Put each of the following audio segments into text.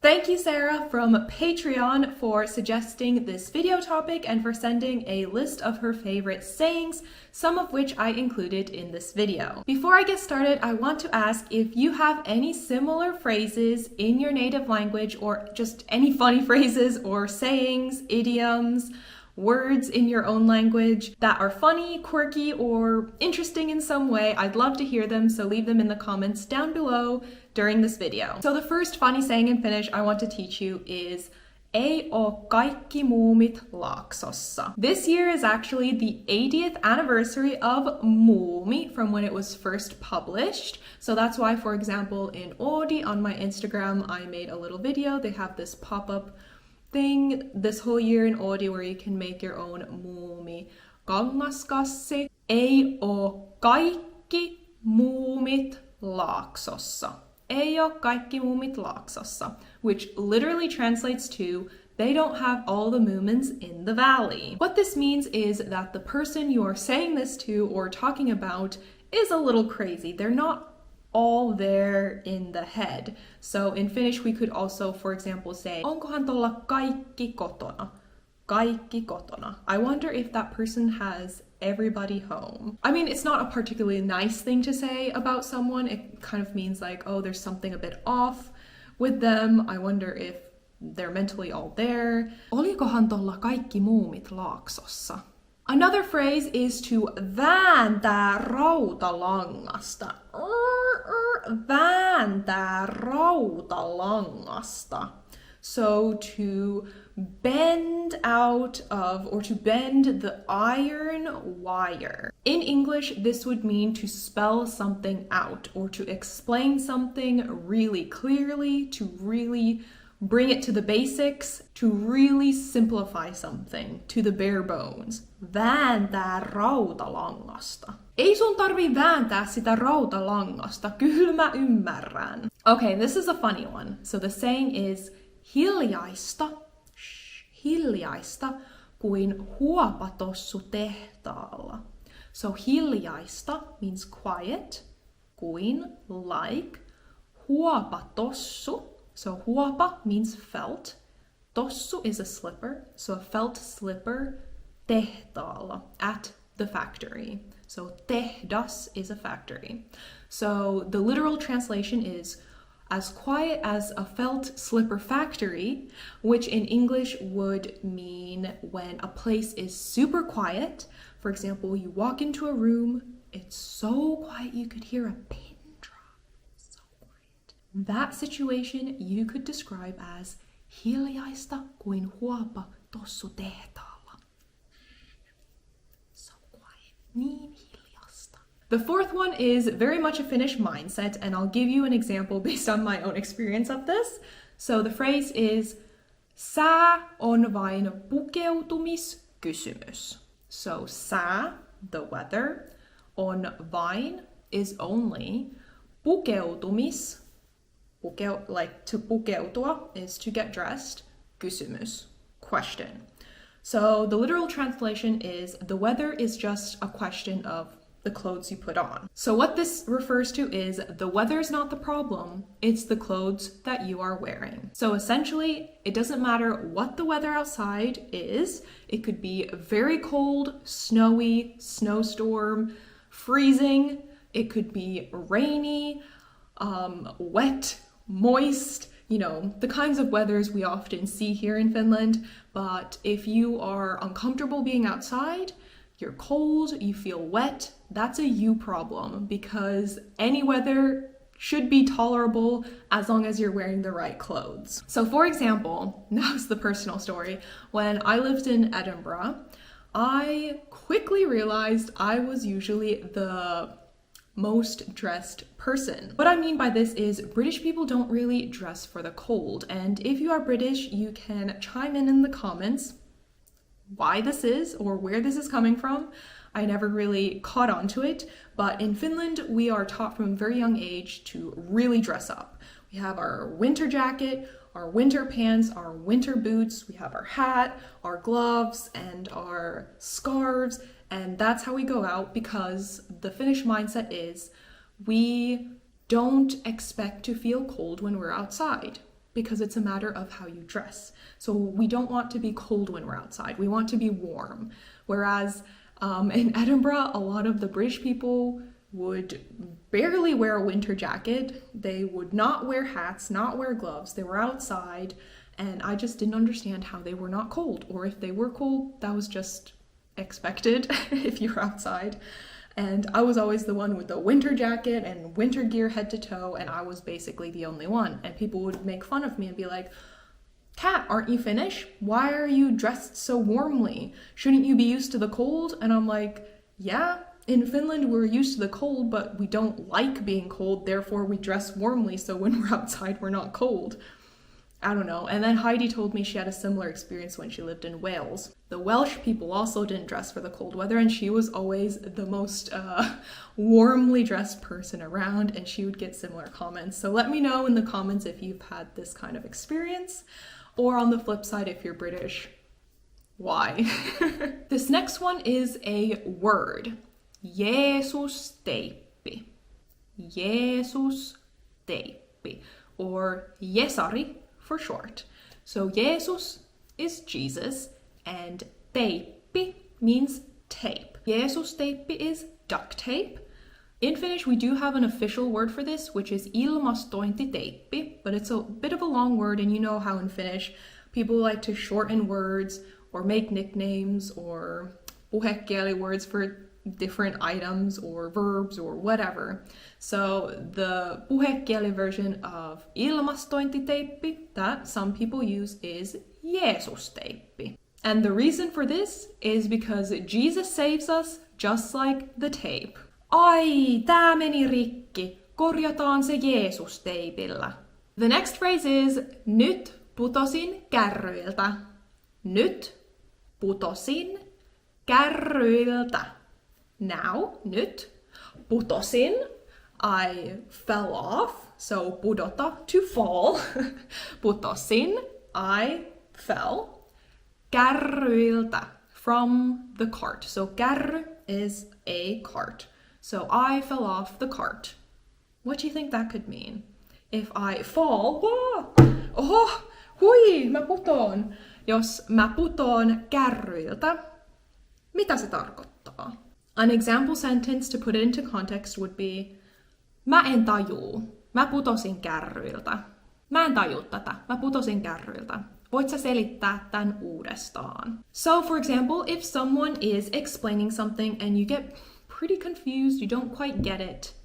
Thank you, Sarah from Patreon, for suggesting this video topic and for sending a list of her favorite sayings, some of which I included in this video. Before I get started, I want to ask if you have any similar phrases in your native language or just any funny phrases or sayings, idioms, words in your own language that are funny, quirky, or interesting in some way. I'd love to hear them, so leave them in the comments down below during this video. So the first funny saying in Finnish I want to teach you is "Ei oo kaikki muumit laaksossa." This year is actually the 80th anniversary of Muumi from when it was first published. So that's why, for example, in Oodi on my Instagram, I made a little video. They have this pop-up thing this whole year in Oodi where you can make your own muumi kangaskassi. Ei oo kaikki muumit laaksossa. Ei oo kaikki muumit laaksossa, which literally translates to they don't have all the muumins in the valley. What this means is that the person you are saying this to or talking about is a little crazy. They're not all there in the head. So in Finnish we could also, for example, say onkohan tuolla kaikki kotona? Kaikki kotona. I wonder if that person has everybody home. I mean, it's not a particularly nice thing to say about someone. It kind of means like, oh, there's something a bit off with them. I wonder if they're mentally all there. Olikohan tuolla kaikki muumit laaksossa? Another phrase is to vääntää rautalangasta. Vääntää rautalangasta. So to bend out of, or to bend the iron wire. In English, this would mean to spell something out or to explain something really clearly, to really bring it to the basics, to really simplify something to the bare bones. Vääntää rautalangasta. Ei sun tarvii vääntää sitä rautalangasta, kyllä mä ymmärrän. Okay, this is a funny one. So the saying is hiljaista, hiljaista kuin huopatossutehtaalla. So hiljaista means quiet, kuin, like, huopatossu. So huopa means felt, tossu is a slipper, so a felt slipper, tehtaalla, at the factory. So tehdas is a factory. So the literal translation is as quiet as a felt slipper factory, which in English would mean when a place is super quiet. For example, you walk into a room, it's so quiet you could hear a pin drop. So quiet. That situation you could describe as hiljaista kuin huopatossutehtaalla. So quiet. Niin hiljasta. The fourth one is very much a Finnish mindset, and I'll give you an example based on my own experience of this. So the phrase is sää on vain pukeutumiskysymys. So sää, the weather, on vain is only, pukeutumis, like to pukeutua is to get dressed, kysymys, question. So the literal translation is the weather is just a question of the clothes you put on. So what this refers to is the weather's not the problem, it's the clothes that you are wearing. So essentially, it doesn't matter what the weather outside is. It could be very cold, snowy, snowstorm, freezing. It could be rainy, wet, moist, you know, the kinds of weathers we often see here in Finland. But if you are uncomfortable being outside, you're cold, you feel wet, that's a you problem, because any weather should be tolerable as long as you're wearing the right clothes. So for example, now's the personal story. When I lived in Edinburgh, I quickly realized I was usually the most dressed person. What I mean by this is British people don't really dress for the cold, and if you are British, you can chime in the comments why this is or where this is coming from. I never really caught on to it, but in Finland we are taught from a very young age to really dress up. We have our winter jacket, our winter pants, our winter boots, we have our hat, our gloves, and our scarves, and that's how we go out because the Finnish mindset is we don't expect to feel cold when we're outside. because it's a matter of how you dress. So we don't want to be cold when we're outside. We want to be warm. Whereas in Edinburgh, a lot of the British people would barely wear a winter jacket. They would not wear hats, not wear gloves. They were outside, and I just didn't understand how they were not cold. Or if they were cold, that was just expected if you're outside. And I was always the one with the winter jacket and winter gear head to toe, and I was basically the only one. And people would make fun of me and be like, Kat, aren't you Finnish? Why are you dressed so warmly? Shouldn't you be used to the cold? And I'm like, yeah, in Finland we're used to the cold, but we don't like being cold, therefore we dress warmly, so when we're outside we're not cold. I don't know. And then Heidi told me she had a similar experience when she lived in Wales. The Welsh people also didn't dress for the cold weather, and she was always the most warmly dressed person around, and she would get similar comments. So let me know in the comments if you've had this kind of experience, or on the flip side, if you're British, why? This next one is a word. Jeesusteippi. Jeesusteippi. Or Jesari for short. So Jesus is Jesus, and teippi means tape. Jeesusteippi is duct tape. In Finnish, we do have an official word for this, which is ilmastointiteippi, but it's a bit of a long word, and you know how in Finnish, people like to shorten words or make nicknames or puhekieli words for different items or verbs or whatever. So the puhekieli version of ilmastointiteippi that some people use is jeesusteippi. And the reason for this is because Jesus saves us just like the tape. Ai, tää meni rikki. Korjataan se jeesusteipillä. The next phrase is nyt putosin kärryiltä. Nyt putosin kärryiltä. Now, nyt, putosin, I fell off, so pudota, to fall. Putosin, I fell. Kärryiltä, from the cart. So kärry is a cart. So I fell off the cart. What do you think that could mean? If I fall, oho, hui, mä putoon. Jos mä putoon kärryiltä, mitä se tarkoittaa? An example sentence to put it into context would be, mä en tajuu, mä putosin kärryiltä. Mä en tajuu tätä, mä putosin kärryiltä. Voit sä selittää tän uudestaan? So for example, if someone is explaining something and you get pretty confused, you don't quite get it,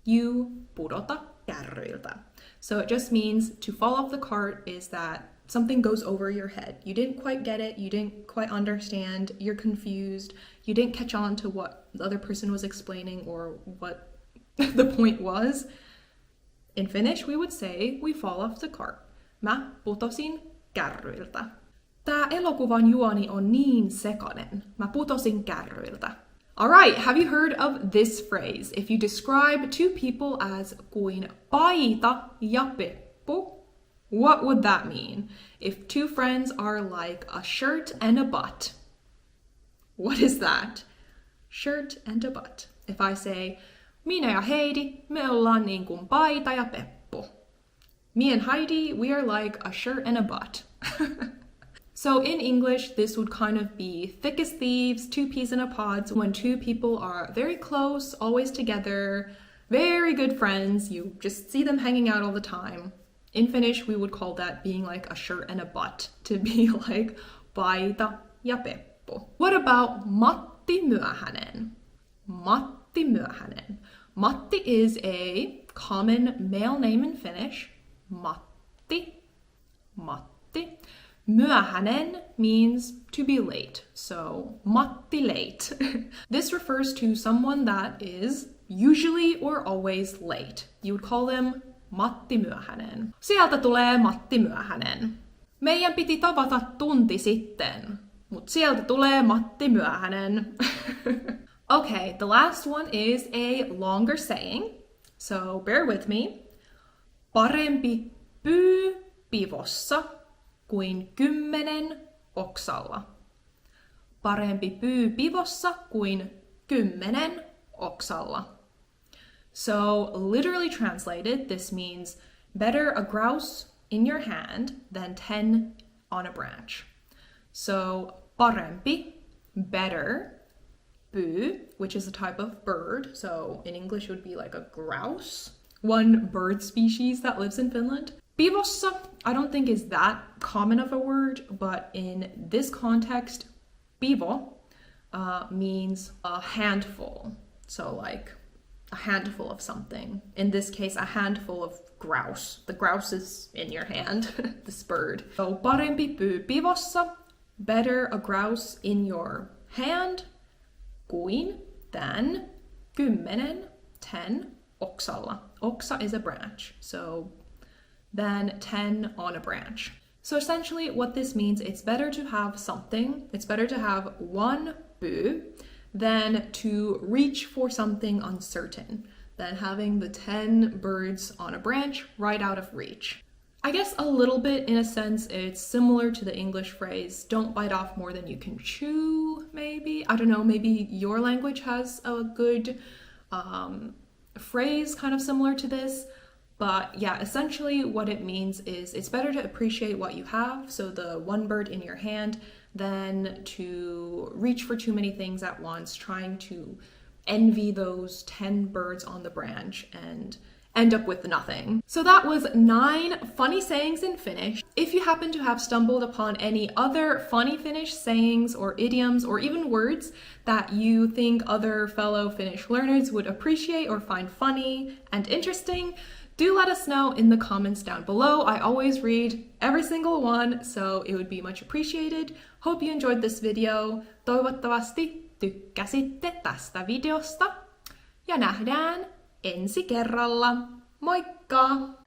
you pudota kärryiltä. So it just means to fall off the cart is that something goes over your head. You didn't quite get it, you didn't quite understand, you're confused, you didn't catch on to what the other person was explaining or what the point was. In Finnish, we would say we fall off the cart. Mä putosin kärryiltä. Tää elokuvan juoni on niin sekainen. Mä putosin kärryiltä. Alright, have you heard of this phrase? If you describe two people as kuin paita ja peppu, what would that mean? If two friends are like a shirt and a butt, what is that? Shirt and a butt. If I say, minä ja Heidi, me ollaan niin kuin paita ja peppu. Me and Heidi, we are like a shirt and a butt. So in English, this would kind of be thick as thieves, two peas in a pod. So when two people are very close, always together, very good friends, you just see them hanging out all the time. In Finnish, we would call that being like a shirt and a butt, to be like paita ja peppu. What about mattimyöhäinen? Mattimyöhäinen. Matti is a common male name in Finnish. Matti. Matti. Myöhäinen means to be late, so Matti late. This refers to someone that is usually or always late. You would call them mattimyöhäinen. Sieltä tulee mattimyöhäinen. Meidän piti tavata tunti sitten, mut sieltä tulee mattimyöhäinen. Okay, the last one is a longer saying, so bear with me. Parempi pyy pivossa kuin 10 oksalla. Parempi pyy pivossa kuin 10 oksalla. So literally translated, this means better a grouse in your hand than 10 on a branch. So parempi, better, py, which is a type of bird. So in English it would be like a grouse, one bird species that lives in Finland. Pivossa, I don't think is that common of a word, but in this context, pivo means a handful. So like a handful of something. In this case, a handful of grouse. The grouse is in your hand, this bird. So parempi py pivossa, better a grouse in your hand, kuin, than, 10, oksalla. Oksa is a branch, so than 10 on a branch. So essentially what this means, it's better to have something, it's better to have one py than to reach for something uncertain, than having the 10 birds on a branch right out of reach. I guess a little bit, in a sense, it's similar to the English phrase, don't bite off more than you can chew, maybe. I don't know, maybe your language has a good phrase kind of similar to this. But yeah, essentially what it means is it's better to appreciate what you have, so the one bird in your hand, than to reach for too many things at once, trying to envy those 10 birds on the branch and end up with nothing. So that was 9 funny sayings in Finnish. If you happen to have stumbled upon any other funny Finnish sayings or idioms or even words that you think other fellow Finnish learners would appreciate or find funny and interesting, do let us know in the comments down below. I always read every single one, so it would be much appreciated. Hope you enjoyed this video. Toivottavasti tykkäsitte tästä videosta. Ja nähdään ensi kerralla. Moikka!